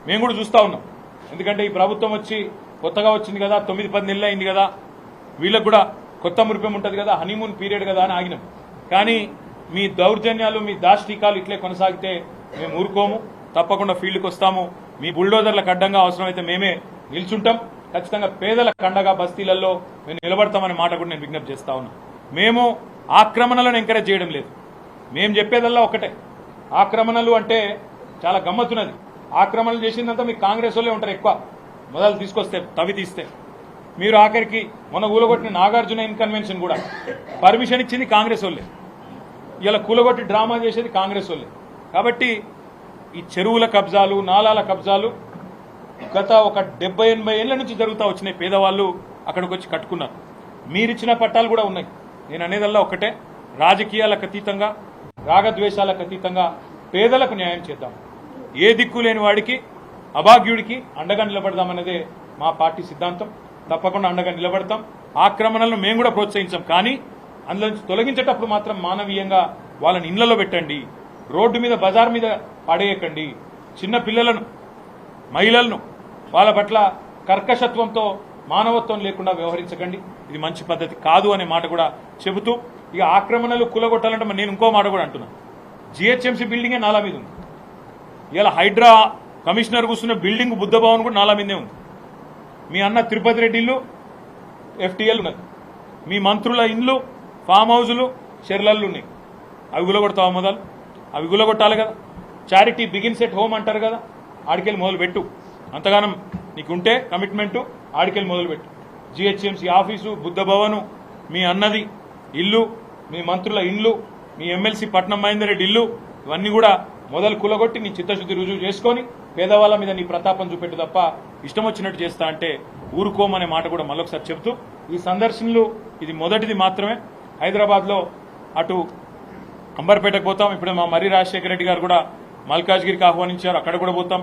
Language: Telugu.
మేము కూడా చూస్తూ ఉన్నాం. ఎందుకంటే ఈ ప్రభుత్వం వచ్చి కొత్తగా వచ్చింది కదా, 9-10 నెలలు అయింది కదా, వీళ్ళకు కూడా కొత్త మురిపం ఉంటుంది కదా, హనీమూన్ పీరియడ్ కదా అని ఆగినాం. కానీ మీ దౌర్జన్యాలు, మీ దాష్టికాలు ఇట్లే కొనసాగితే మేము ఊరుకోము. తప్పకుండా ఫీల్డ్కి వస్తాము. మీ బుల్డోజర్లకు అడ్డంగా అవసరమైతే మేమే నిల్చుంటాం. ఖచ్చితంగా పేదల కండగా బస్తీలలో మేము నిలబడతామనే మాట కూడా నేను విజ్ఞప్తి చేస్తా ఉన్నా. మేము ఆక్రమణలను ఎంకరేజ్ చేయడం లేదు. మేము చెప్పేదల్లా ఒకటే, ఆక్రమణలు అంటే చాలా గమ్మత్తున్నది. ఆక్రమణలు చేసిందంతా మీకు కాంగ్రెస్ వాళ్ళే ఉంటారు ఎక్కువ. మొదలు తీసుకొస్తే తవి తీస్తే మీరు ఆఖరికి మొన్న కూలగొట్టిన నాగార్జున ఇన్కన్వెన్షన్ కూడా పర్మిషన్ ఇచ్చింది కాంగ్రెస్ వాళ్ళే. ఇలా కూలగొట్టి డ్రామా చేసేది కాంగ్రెస్ వాళ్ళే. కాబట్టి ఈ చెరువుల కబ్జాలు, నాలాల కబ్జాలు గత ఒక 70-80 ఏళ్ల నుంచి జరుగుతూ వచ్చినాయి. పేదవాళ్ళు అక్కడికి వచ్చి కట్టుకున్నారు. మీరిచ్చిన పట్టాలు కూడా ఉన్నాయి. నేను అనేదల్లా ఒకటే, రాజకీయాలకు అతీతంగా, రాగద్వేషాలకు అతీతంగా పేదలకు న్యాయం చేద్దాం. ఏ దిక్కు లేని వాడికి, అభాగ్యుడికి అండగా నిలబడదామన్నదే మా పార్టీ సిద్ధాంతం. తప్పకుండా అండగా నిలబడతాం. ఆక్రమణలను మేము కూడా ప్రోత్సహించాం. కానీ అందులో నుంచి తొలగించేటప్పుడు మాత్రం మానవీయంగా వాళ్ళని ఇళ్లలో పెట్టండి. రోడ్డు మీద, బజార్ మీద పడేయకండి. చిన్న పిల్లలను, మహిళలను వాళ్ళ పట్ల కర్కశత్వంతో, మానవత్వం లేకుండా వ్యవహరించకండి. ఇది మంచి పద్ధతి కాదు అనే మాట కూడా చెబుతూ, ఇక ఆక్రమణలు కూలగొట్టాలంటే నేను ఇంకో మాట కూడా అంటున్నా. జిహెచ్ఎంసీ బిల్డింగే నాలా మీద ఉంది. ఇలా హైడ్రా కమిషనర్ కూర్చున్న బిల్డింగ్ బుద్ధ భవన్ కూడా నాలా మీదే ఉంది. మీ అన్న తిరుపతి రెడ్డి ఇల్లు FTL ఉన్నది. మీ మంత్రుల ఇండ్లు, ఫామ్ హౌజులు, షెర్లళ్ళు ఉన్నాయి. అవి గులగొడతావా? మొదలు అవి గులగొట్టాలి కదా. చారిటీ బిగిన్స్ ఎట్ హోమ్ అంటారు కదా, ఆడికెళ్ళి మొదలు పెట్టు. అంతగానం నీకుంటే కమిట్మెంటు, ఆడికెళ్ళి మొదలుపెట్టు. జిహెచ్ఎంసీ ఆఫీసు, బుద్ధ భవను, మీ అన్నది ఇల్లు, మీ మంత్రుల ఇండ్లు, మీ ఎమ్మెల్సీ పట్నం మహేందర్ రెడ్డి ఇల్లు, ఇవన్నీ కూడా మొదలు కూలగొట్టి నీ చిత్తశుద్ధి రుజువు చేసుకొని పేదవాళ్ళ మీద నీ ప్రతాపం చూపెట్టు తప్ప ఇష్టం వచ్చినట్టు చేస్తా అంటే ఊరుకోమనే మాట కూడా మళ్ళొకసారి చెబుతూ, ఈ సందర్శనలు ఇది మొదటిది మాత్రమే. హైదరాబాద్లో అటు అంబర్పేటకు పోతాం. ఇప్పుడే మా మర్రి రాజశేఖర రెడ్డి గారు కూడా మల్కాజ్గిరికి ఆహ్వానించారు, అక్కడ కూడా పోతాం.